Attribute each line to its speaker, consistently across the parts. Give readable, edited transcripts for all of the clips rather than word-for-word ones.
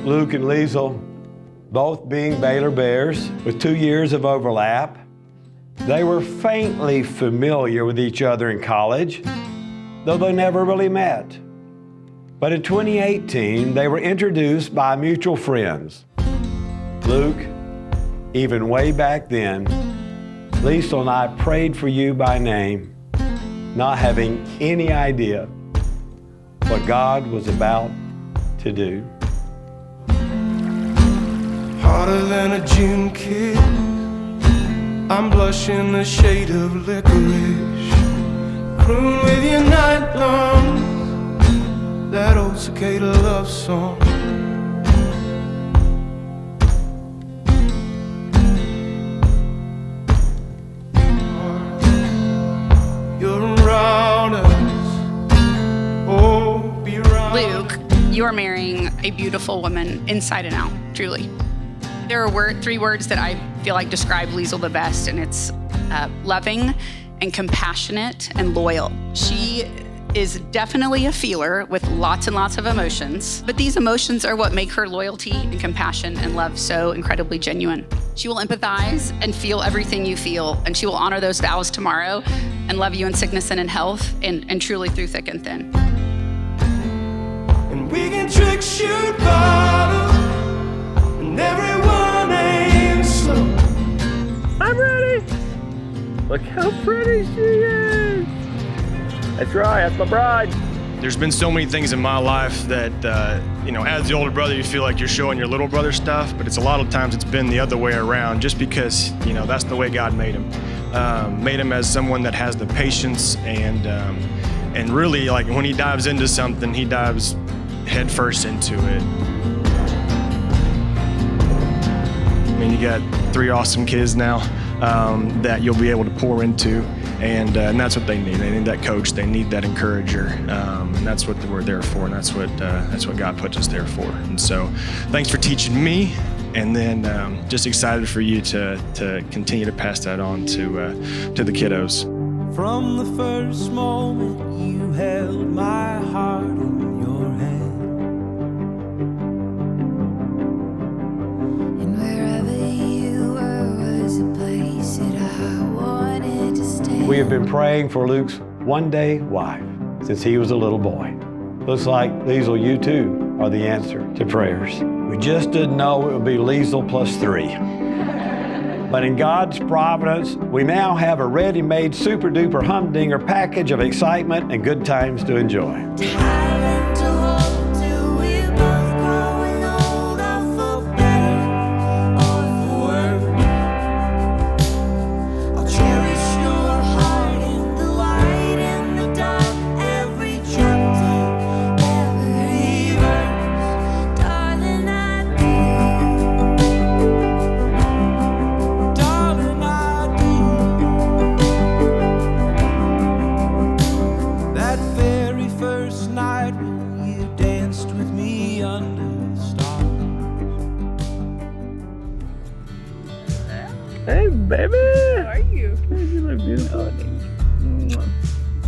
Speaker 1: Luke and Liesl, both being Baylor Bears with 2 years of overlap, they were faintly familiar with each other in college, though they never really met. But in 2018, they were introduced by mutual friends. Luke, even way back then, Liesl and I prayed for you by name, not having any idea what God was about to do.
Speaker 2: Hotter than a June kid, I'm blushing a shade of licorice. Croon with you night long, that old cicada love song. You're around us, oh, be around.
Speaker 3: Luke, you are marrying a beautiful woman inside and out, truly. There are 3 words that I feel like describe Liesl the best, and it's loving and compassionate and loyal. She is definitely a feeler with lots and lots of emotions, but these emotions are what make her loyalty and compassion and love so incredibly genuine. She will empathize and feel everything you feel, and she will honor those vows tomorrow and love you in sickness and in health, and truly through thick and thin.
Speaker 2: And we can trick, shoot, bottle, and everyone ain't slow.
Speaker 4: I'm ready. Look how pretty she is. That's right, that's my bride.
Speaker 5: There's been so many things in my life that, as the older brother, you feel like you're showing your little brother stuff, but it's a lot of times it's been the other way around, just because, that's the way God made him. Made him as someone that has the patience and really, like, when he dives into something, he dives head first into it. I mean, you got 3 awesome kids now that you'll be able to pour into, and that's what they need. They need that coach. They need that encourager, and that's what we're there for, and that's what God puts us there for. And so, thanks for teaching me, and then just excited for you to continue to pass that on to the kiddos.
Speaker 2: From the first moment you held my heart in your hand.
Speaker 6: And wherever you were was a place that I wanted to stay.
Speaker 1: We have been praying for Luke's one-day wife since he was a little boy. Looks like, Liesl, you too are the answer to prayers. We just didn't know it would be Liesl plus 3. But in God's providence, we now have a ready-made super-duper humdinger package of excitement and good times to enjoy.
Speaker 4: Hey, baby.
Speaker 7: How are you?
Speaker 4: You look beautiful.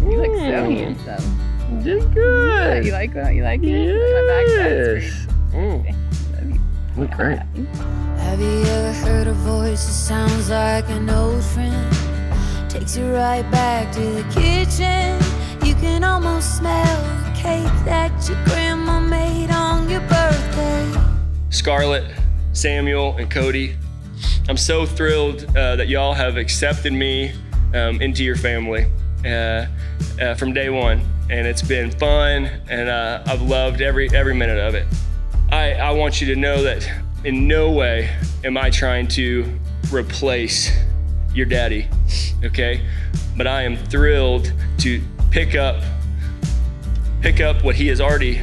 Speaker 7: You look so handsome.
Speaker 4: Just good.
Speaker 7: You like that? You like it?
Speaker 4: Yes.
Speaker 7: Love you.
Speaker 4: Look great.
Speaker 6: Have you ever heard a voice that sounds like an old friend? Takes you right back to the kitchen. You can almost smell the cake that your grandma made on your birthday.
Speaker 8: Scarlett, Samuel, and Cody, I'm so thrilled that y'all have accepted me into your family from day one, and it's been fun, and I've loved every minute of it. I want you to know that in no way am I trying to replace your daddy, okay? But I am thrilled to pick up what he has already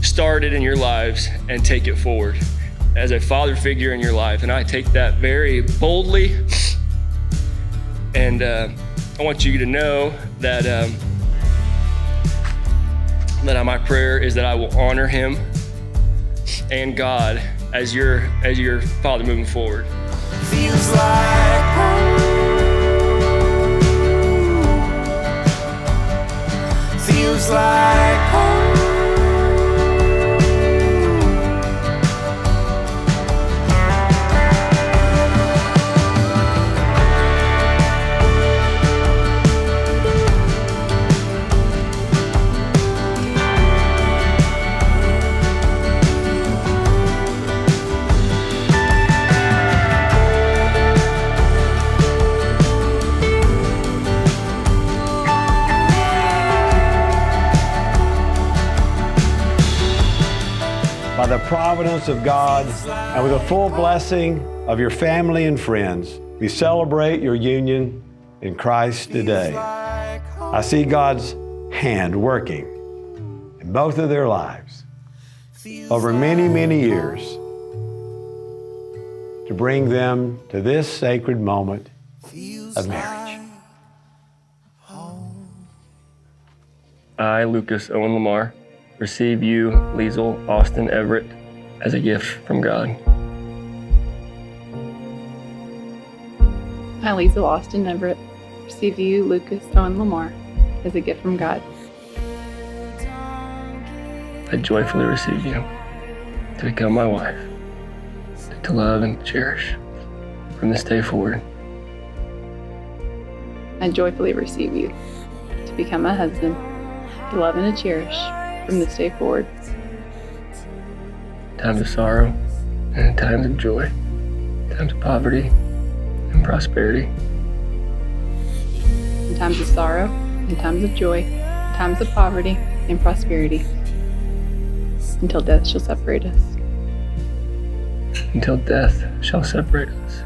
Speaker 8: started in your lives and take it forward as a father figure in your life. And I take that very boldly. And I want you to know that my prayer is that I will honor him and God as your father moving forward.
Speaker 2: Feels like home. Feels like home.
Speaker 1: by the providence of God and with the full blessing of your family and friends. We celebrate your union in Christ today. I see God's hand working in both of their lives over many, many years to bring them to this sacred moment of marriage.
Speaker 8: I, Lucas Owen Lamar, receive you, Liesl Austin Everett, as a gift from God.
Speaker 7: I, Liesl Austin Everett, receive you, Lucas Owen Lamar, as a gift from God.
Speaker 8: I joyfully receive you to become my wife, to love and cherish from this day forward.
Speaker 7: I joyfully receive you to become my husband, to love and to cherish from this day forward.
Speaker 8: Times of sorrow and times of joy, times of poverty and prosperity.
Speaker 7: In times of sorrow, in times of joy, in times of poverty and prosperity, until death shall separate us.
Speaker 8: Until death shall separate us.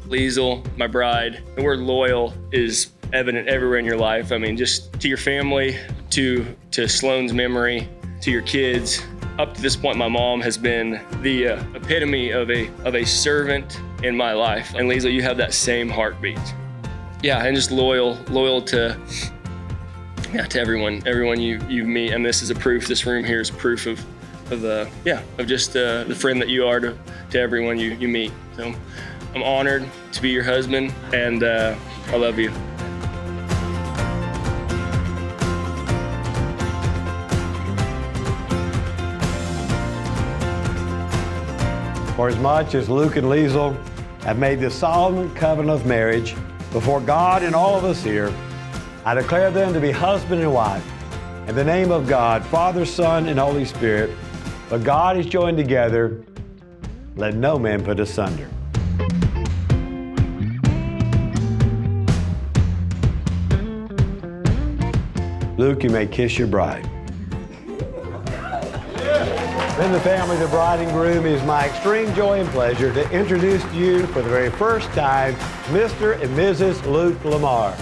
Speaker 8: Liesl, my bride, the word loyal is evident everywhere in your life. I mean, just to your family, to Sloan's memory, to your kids. Up to this point, my mom has been the epitome of a servant in my life. And Liesl, you have that same heartbeat. Yeah, and just loyal to everyone you meet. And this is a proof. This room here is proof of just the friend that you are to everyone you meet. So I'm honored to be your husband, and I love you.
Speaker 1: For as much as Luke and Liesl have made this solemn covenant of marriage before God and all of us here, I declare them to be husband and wife. In the name of God, Father, Son, and Holy Spirit, what God has joined together, let no man put asunder. Luke, you may kiss your bride. In the family of the bride and groom, it is my extreme joy and pleasure to introduce to you for the very first time, Mr. and Mrs. Luke Lamar.